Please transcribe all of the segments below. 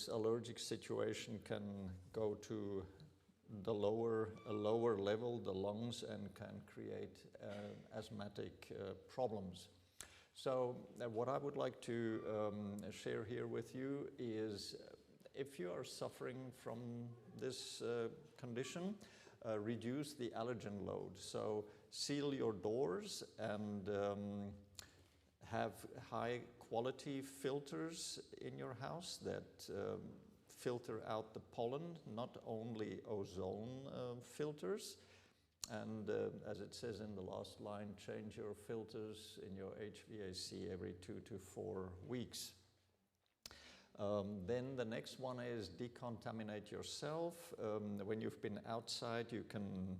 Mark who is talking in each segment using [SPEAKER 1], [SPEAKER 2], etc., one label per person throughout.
[SPEAKER 1] this allergic situation can go to a lower level, the lungs, and can create asthmatic problems. So what I would like to share here with you is if you are suffering from this condition, reduce the allergen load. So seal your doors and have high quality filters in your house that filter out the pollen, not only ozone filters. And as it says in the last line, change your filters in your HVAC every 2 to 4 weeks. Then the next one is decontaminate yourself. When you've been outside, you can,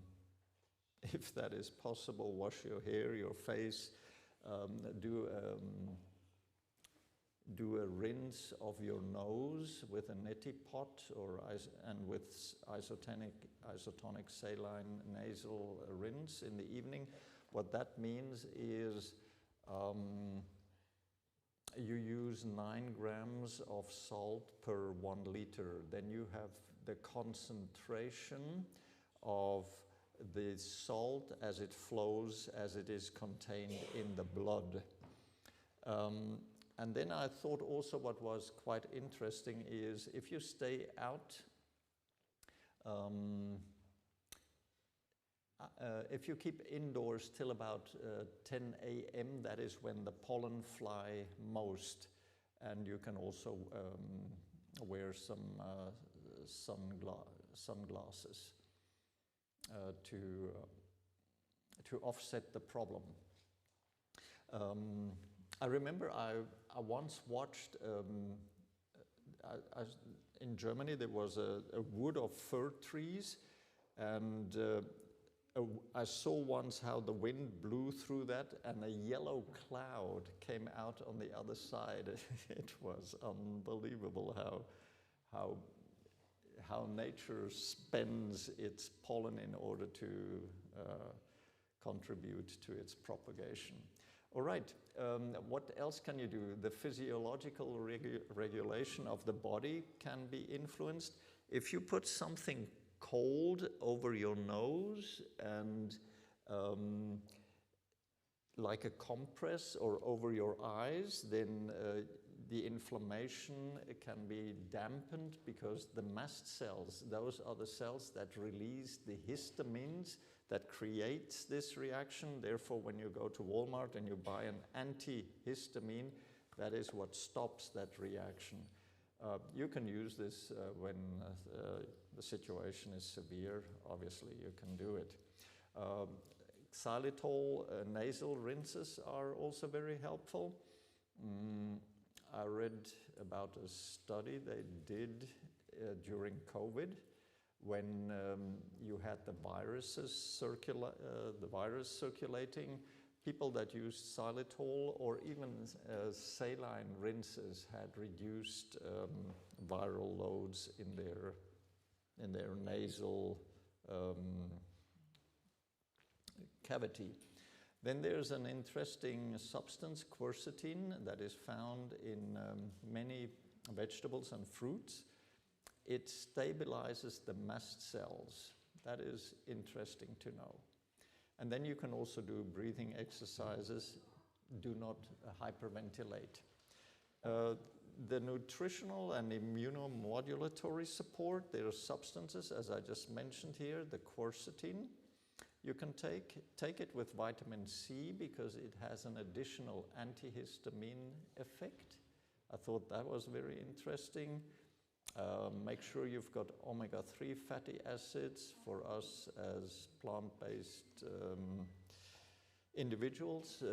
[SPEAKER 1] if that is possible, wash your hair, your face, do a rinse of your nose with a neti pot and with isotonic saline nasal rinse in the evening. What that means is you use 9 grams of salt per 1 liter. Then you have the concentration of the salt as it flows, as it is contained in the blood. And then I thought also what was quite interesting is if you stay out, if you keep indoors till about 10 a.m., that is when the pollen fly most. And you can also wear some sunglasses to offset the problem. I remember I once watched, in Germany there was a wood of fir trees, and I saw once how the wind blew through that and a yellow cloud came out on the other side. It was unbelievable how nature spends its pollen in order to contribute to its propagation. All right, what else can you do? The physiological regulation of the body can be influenced. If you put something cold over your nose and like a compress or over your eyes, then the inflammation can be dampened because the mast cells, those are the cells that release the histamines that creates this reaction. Therefore, when you go to Walmart and you buy an antihistamine, that is what stops that reaction. You can use this when the situation is severe. Obviously, you can do it. Xylitol nasal rinses are also very helpful. I read about a study they did during COVID when you had the virus circulating. People that used xylitol or even saline rinses had reduced viral loads in their nasal cavity. Then there's an interesting substance, quercetin, that is found in many vegetables and fruits. It stabilizes the mast cells. That is interesting to know. And then you can also do breathing exercises. Do not hyperventilate. The nutritional and immunomodulatory support, there are substances, as I just mentioned here, the quercetin. You can take it with vitamin C because it has an additional antihistamine effect. I thought that was very interesting. Make sure you've got omega-3 fatty acids. For us as plant-based individuals,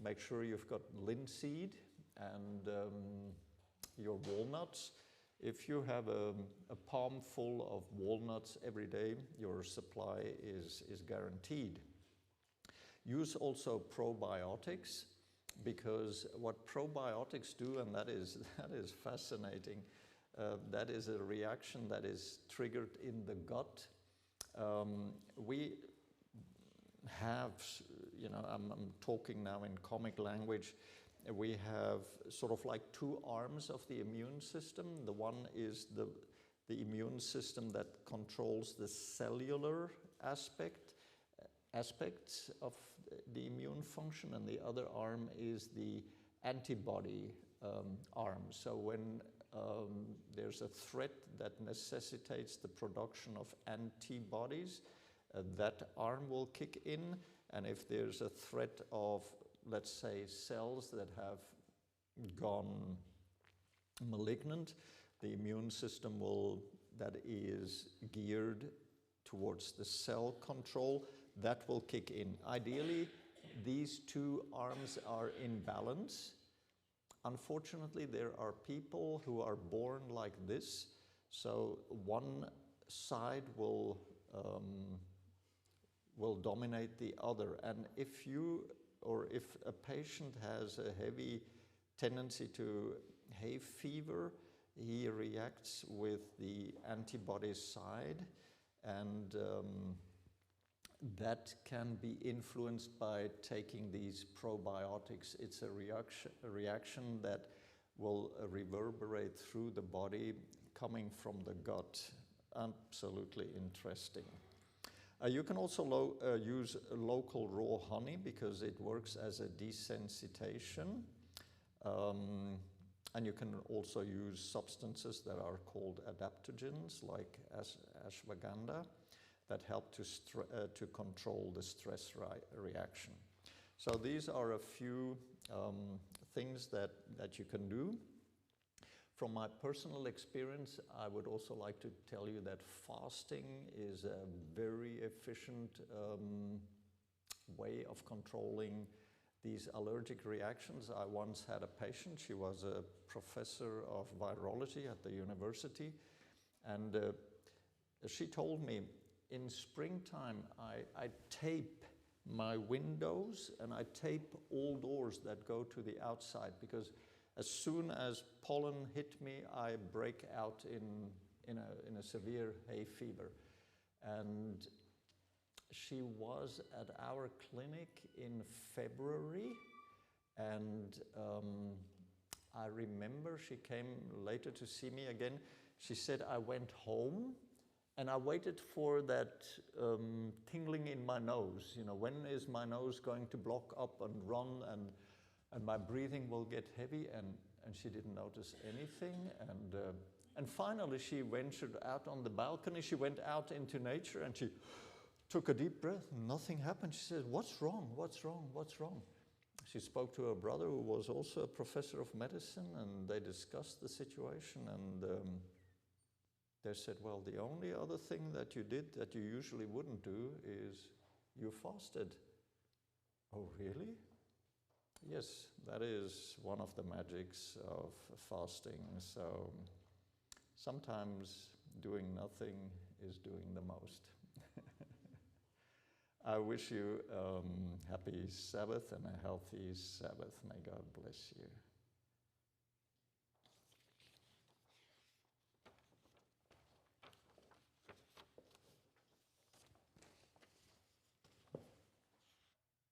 [SPEAKER 1] make sure you've got linseed and your walnuts. If you have a palm full of walnuts every day, your supply is guaranteed. Use also probiotics, because what probiotics do, and that is fascinating, that is a reaction that is triggered in the gut. We have, I'm talking now in comic language, we have sort of like two arms of the immune system. The one is the immune system that controls the cellular aspects of the immune function, and the other arm is the antibody arm. So when there's a threat that necessitates the production of antibodies, that arm will kick in, and if there's a threat of, let's say, cells that have gone malignant, the immune system that is geared towards the cell control, that will kick in. Ideally, these two arms are in balance. Unfortunately, there are people who are born like this, so one side will dominate the other. And if a patient has a heavy tendency to hay fever, he reacts with the antibody side, and that can be influenced by taking these probiotics. It's a reaction that will reverberate through the body, coming from the gut. Absolutely interesting. You can also use local raw honey because it works as a desensitization. And you can also use substances that are called adaptogens, like ashwagandha, that help to control the stress reaction. So these are a few things that you can do. From my personal experience, I would also like to tell you that fasting is a very efficient way of controlling these allergic reactions. I once had a patient, she was a professor of virology at the university, and she told me, in springtime, I tape my windows and I tape all doors that go to the outside, because as soon as pollen hit me, I break out in a severe hay fever. And she was at our clinic in February, and I remember she came later to see me again. She said, I went home and I waited for that tingling in my nose. You know, when is my nose going to block up and run and my breathing will get heavy? And she didn't notice anything. And finally she ventured out on the balcony. She went out into nature and she took a deep breath. Nothing happened. She said, what's wrong? What's wrong? What's wrong? She spoke to her brother, who was also a professor of medicine, and they discussed the situation, and they said, well, the only other thing that you did that you usually wouldn't do is you fasted. Oh, really? Yes, that is one of the magics of fasting. So sometimes doing nothing is doing the most. I wish you happy Sabbath and a healthy Sabbath. May God bless you.